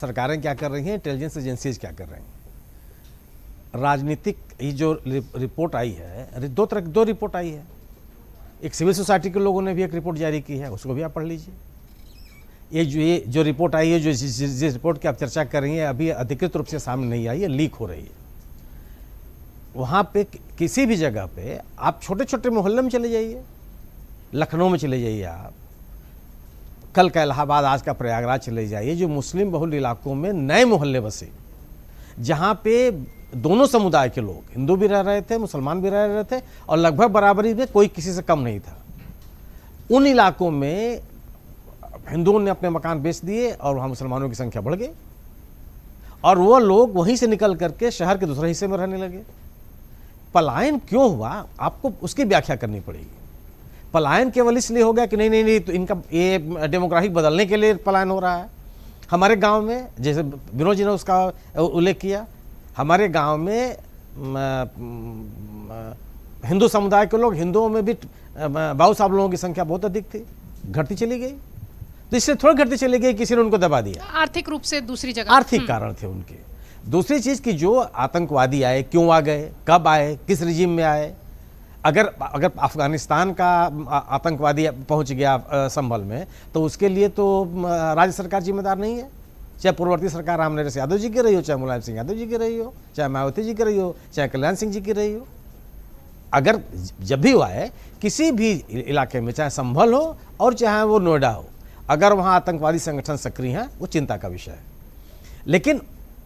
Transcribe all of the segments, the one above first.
सरकारें क्या कर रही हैं, इंटेलिजेंस एजेंसीज क्या कर रही हैं। राजनीतिक ये जो रिपोर्ट आई है, दो रिपोर्ट आई है। एक सिविल सोसाइटी के लोगों ने भी एक रिपोर्ट जारी की है, उसको भी आप पढ़ लीजिए। ये जो रिपोर्ट आई है, जिस रिपोर्ट की आप चर्चा कर रही हैं, अभी अधिकृत रूप से सामने नहीं आई है, लीक हो रही है। वहाँ पे किसी भी जगह पे आप छोटे छोटे मोहल्ले में चले जाइए, लखनऊ में चले जाइए, आप कल का इलाहाबाद, आज का प्रयागराज चले जाइए, जो मुस्लिम बहुल इलाकों में नए मोहल्ले बसे, जहाँ पे दोनों समुदाय के लोग, हिंदू भी रह रहे थे, मुसलमान भी रह रहे थे, और लगभग बराबरी में कोई किसी से कम नहीं था। उन इलाकों में हिंदुओं ने अपने मकान बेच दिए और वहाँ मुसलमानों की संख्या बढ़ गई, और वो लोग वहीं से निकल करके शहर के दूसरे हिस्से में रहने लगे। पलायन क्यों हुआ, आपको उसकी व्याख्या करनी पड़ेगी। पलायन केवल इसलिए हो गया कि नहीं तो इनका ये डेमोग्राफिक बदलने के लिए पलायन हो रहा है। हमारे गांव में, जैसे विनोद जी ने उसका उल्लेख किया, हमारे गांव में हिंदू समुदाय के लोग, हिंदुओं में भी बाबू साहब लोगों की संख्या बहुत अधिक थी, घटती चली गई। तो इससे थोड़ी घटती चली गई, किसी ने उनको दबा दिया। आर्थिक रूप से दूसरी जगह आर्थिक कारण थे उनके। दूसरी चीज की, जो आतंकवादी आए, क्यों आ गए, कब आए, किस रिजीम में आए। अगर अफगानिस्तान का आतंकवादी पहुंच गया संभल में, तो उसके लिए तो राज्य सरकार जिम्मेदार नहीं है। चाहे पूर्ववर्ती सरकार रामनरेश यादव जी की रही हो, चाहे मुलायम सिंह यादव जी की रही हो, चाहे मायावती जी की रही हो, चाहे कल्याण सिंह जी की रही हो। अगर जब भी हुआ है किसी भी इलाके में, चाहे संभल हो और चाहे वो नोएडा हो, अगर वहाँ आतंकवादी संगठन सक्रिय हैं, वो चिंता का विषय है। लेकिन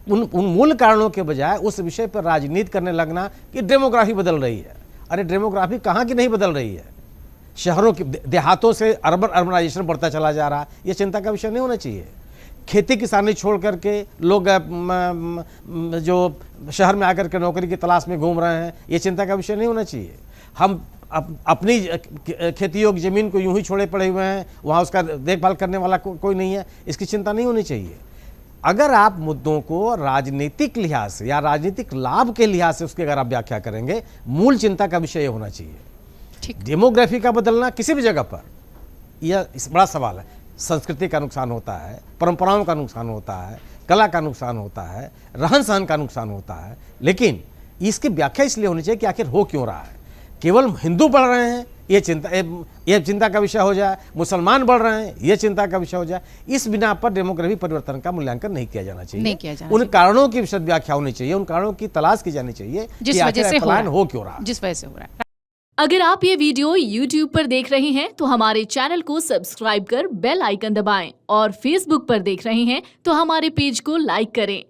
उन मूल कारणों के बजाय उस विषय पर राजनीति करने लगना कि डेमोग्राफी बदल रही है। अरे डेमोग्राफी कहाँ की नहीं बदल रही है। शहरों के देहातों से अर्बनाइजेशन बढ़ता चला जा रहा है, ये चिंता का विषय नहीं होना चाहिए। खेती किसानी छोड़ करके लोग जो शहर में आकर के नौकरी की तलाश में घूम रहे हैं, ये चिंता का विषय नहीं होना चाहिए। हम अपनी खेती योग्य ज़मीन को यूं ही छोड़े पड़े हुए हैं, वहाँ उसका देखभाल करने वाला कोई नहीं है, इसकी चिंता नहीं होनी चाहिए। अगर आप मुद्दों को राजनीतिक लिहाज से या राजनीतिक लाभ के लिहाज से उसकी अगर आप व्याख्या करेंगे, मूल चिंता का विषय ये होना चाहिए। डेमोग्राफी का बदलना किसी भी जगह पर यह बड़ा सवाल है। संस्कृति का नुकसान होता है, परंपराओं का नुकसान होता है, कला का नुकसान होता है, रहन सहन का नुकसान होता है। लेकिन इसकी व्याख्या इसलिए होनी चाहिए कि आखिर हो क्यों रहा है। केवल हिंदू बढ़ रहे हैं, ये चिंता का विषय हो जाए, मुसलमान बढ़ रहे हैं, ये चिंता का विषय हो जाए, इस बिना पर डेमोग्राफी परिवर्तन का मूल्यांकन नहीं किया जाना चाहिए। उन कारणों की विशद व्याख्या होनी चाहिए, उन कारणों की तलाश की जानी चाहिए जिस वजह से हो क्यों रहा है, जिस वजह से हो रहा है। अगर आप ये वीडियो YouTube पर देख रहे हैं तो हमारे चैनल को सब्सक्राइब कर बेल आइकन दबाएं, और Facebook पर देख रहे हैं तो हमारे पेज को लाइक करें।